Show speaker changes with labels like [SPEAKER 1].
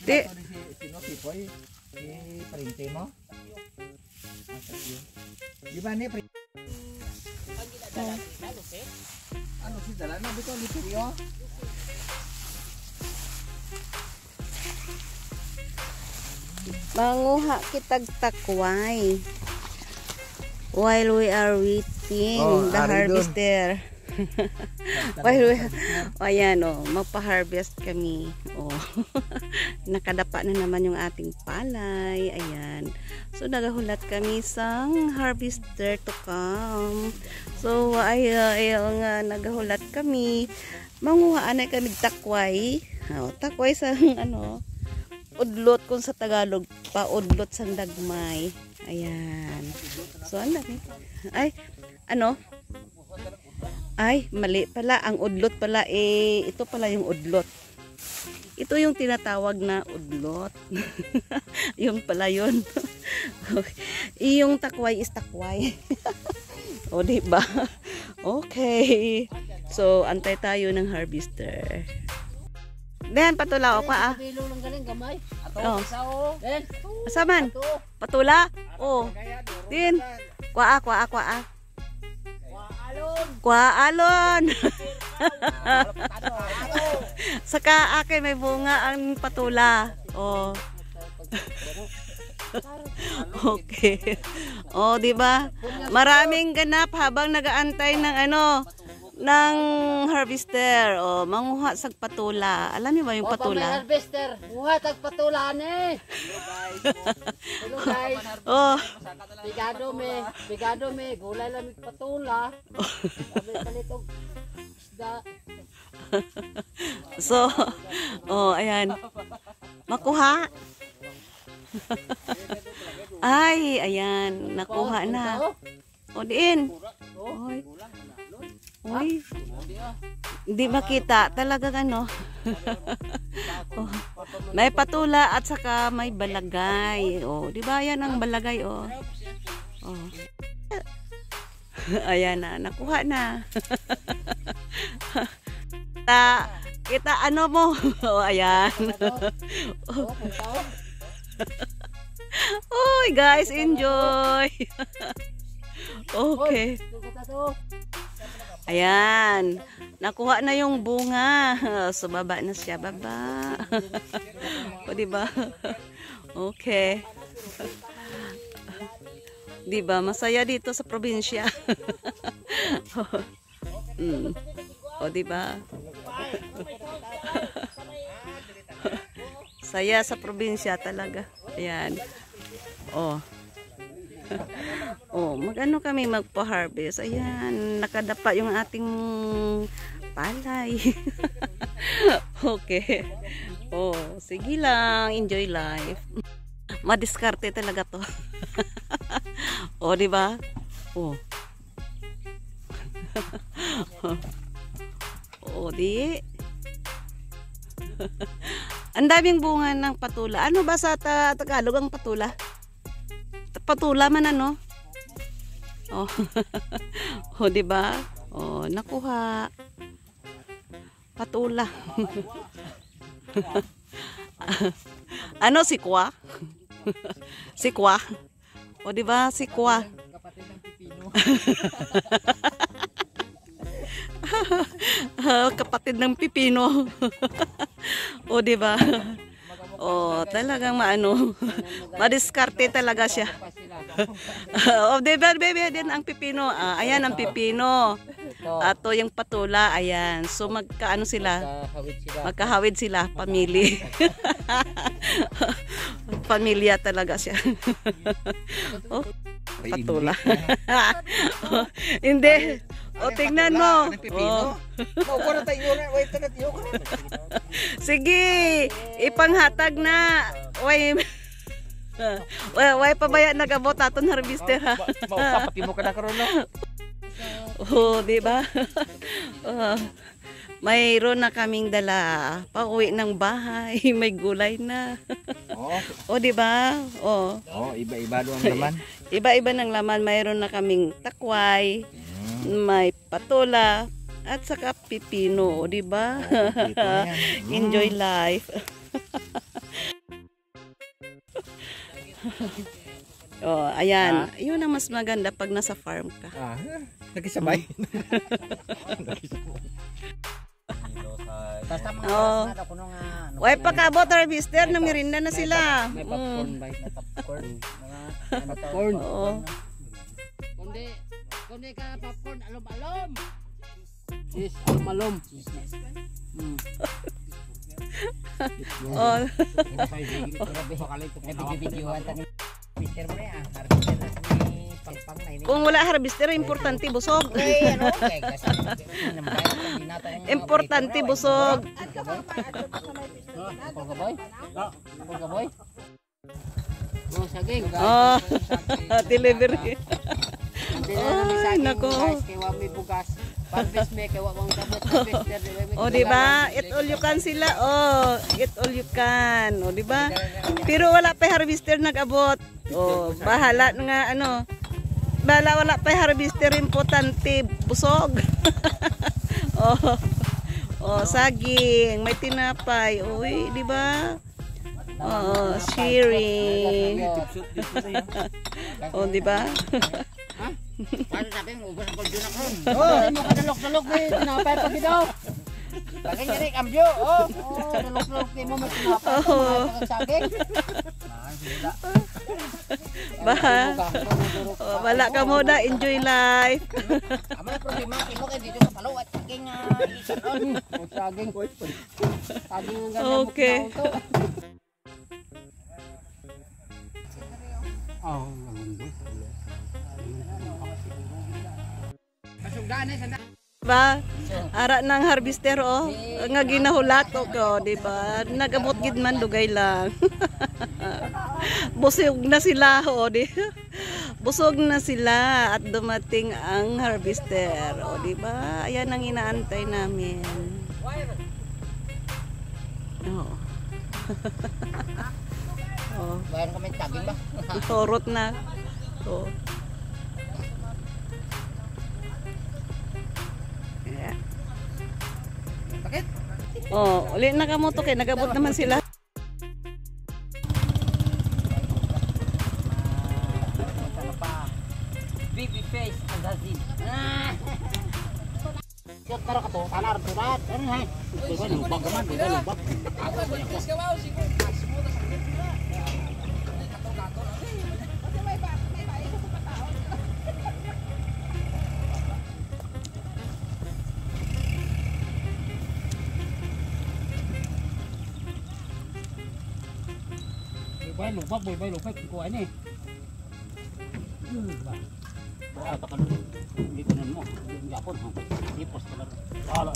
[SPEAKER 1] Di.
[SPEAKER 2] Sino si Poy? Si Printe mo? Di ba ni Printe? Ano si Dala na dito Lucio?
[SPEAKER 1] Manguha kitag takway. While we are waiting the harvester. Ayan magpa-harvest kami. Nakadapa na naman yung ating palay. Ayan. So nagahulat kami sang harvester to come. So nagahulat kami. Manguhaan na kami takway. Takway sa udlot kung sa Tagalog pa udlot sang dagmay. Ayan. So ano ay ay, mali pala. Ang udlot pala, ito pala yung udlot. Ito yung tinatawag na udlot. Yung pala yun. Yung takway is takway. O, diba? Okay. So, antay tayo ng harvester. Den, patula o pa
[SPEAKER 3] Bilong ng galing gamay.
[SPEAKER 1] Den, asaman? Patula? Din. Kwaa. Kwaalon. Saka akin may bunga ang patula. Okay. Di ba? Maraming ganap habang nagaantay ng ng harvester. Manguha sa patula. Alam niyo ba yung patula?
[SPEAKER 3] May harvester. Muha tag patula ni. Hello guys. Bigado me, gulay lang patula. Palitog isda.
[SPEAKER 1] So, ayan. Makuha. Ay, ayan, nakuha na. Diin. Uy. Hindi makita talaga may patula at saka may balagay. Di ba yan ang balagay ayan na, nakuha na. Kita mo? Ayan. Uy, guys, enjoy. Okay. Ayan, nakuha na yung bunga. Sumaba na siya, baba. Diba? Okay. Diba, masaya dito sa probinsya. Diba? Saya sa probinsya talaga. Ayan. Magano kami magpa-harvest. Ayan, nakadapa yung ating palay. Okay. Sige lang, enjoy life. Madiskarte talaga to. Di ba? Di. Ang daming bunga ng patula. Ano ba sa Tagalog ang patula? Patula man di ba? Nakuha. Patula. Sikwa? Sikwa? Di ba? Sikwa.
[SPEAKER 2] Kapatid ng pipino.
[SPEAKER 1] Kapatid ng pipino. Di ba? Talagang madiskarte talaga siya. Diba, baby, din ang pipino. Ayan ang pipino. Ato yung patula, ayan. So magkaano sila? Magkahawid sila, pamili. Pamilya talaga siya. Patula. Hindi. Tingnan mo. Sige, ipanghatag na. Way pabaya nagabot aton harvester ha.
[SPEAKER 2] Maupapati mo ka na karon
[SPEAKER 1] di ba? Mayroon na kaming dala. Pauwi ng bahay, may gulay na. Di ba?
[SPEAKER 2] Iba-iba ang laman.
[SPEAKER 1] Iba-iba ng laman. Mayroon na kaming takway, may patula, at saka pipino, di ba? Enjoy life. Oh, ayan. Yun ang mas maganda pag nasa farm ka.
[SPEAKER 2] Nagkisabay.
[SPEAKER 3] Basta mga
[SPEAKER 1] Oo.
[SPEAKER 3] oras na kuno nga.
[SPEAKER 1] Way pagkaabot harvester, namirinda na sila.
[SPEAKER 2] May popcorn
[SPEAKER 1] Mm.
[SPEAKER 2] ba?
[SPEAKER 3] May popcorn. Mga
[SPEAKER 2] Popcorn.
[SPEAKER 1] Oo.
[SPEAKER 3] Kundi ka popcorn, alom-alom.
[SPEAKER 2] Yes, almalom.
[SPEAKER 1] Oh.
[SPEAKER 3] May bibidyohan tayo. Mister mo na yan. Harvester na ni pangpang na ini.
[SPEAKER 1] Kung wala harvester, importante busog.
[SPEAKER 3] Uy, ano? Kasi
[SPEAKER 1] Importante busog.
[SPEAKER 3] Apol ka boy? Apol ka boy? Oh, saging.
[SPEAKER 1] Oh, delivery. Ay, nako.
[SPEAKER 3] Kaya may bugas. Parbis may kaya wang kabot. Harvester.
[SPEAKER 1] O, di ba? Eat all you can sila. Oh, eat all you can. O, di ba? Pero wala pa harvester nag-abot. Oh, bahala nga ano. Bahala wala pa harvester, importante busog. Oh. Oh, saging, may tinapay. Uy, di ba? Oh, sharing. Oh, di ba?
[SPEAKER 3] Ano sabi mo? Ubus ang kuldo na kron. Oh, mo ka dalok-dalok eh. Tinapay pa gidaw. Bagay niya rin, ambyo. Oh, dalok-dalok din mo. May tinapay pa. Mga saging.
[SPEAKER 1] Wala ka muna, enjoy life.
[SPEAKER 3] Amay problema kimo kay dito sa palo at saging isaon. Saging. Saging ang ganyan.
[SPEAKER 1] Okay.
[SPEAKER 3] Oh, ganun. Kasugdan eh sa
[SPEAKER 1] Ba? Ara ng harvester oh, nga ginahulat ko, di ba? Nagabot gid man dugay lang. Busog na sila oh, di. Busog na sila at dumating ang harvester, oh, di ba? Ayan ang inaantay namin. Oh. Oh,
[SPEAKER 3] bayan kami saging ba?
[SPEAKER 1] torot na. Oh. Yeah.
[SPEAKER 3] Bakit?
[SPEAKER 1] Oh, uli na kamo to kay nagabot naman sila.
[SPEAKER 3] Baby face ang hazin. Shot karo ka to, tanar turat. Ano ha? Diba lubag gaman, diba lubag. Bay lubag ko ani. Ba. Ba ta kan. Hindi ko nan mo. Hindi ako. Hindi post ko na. Wala.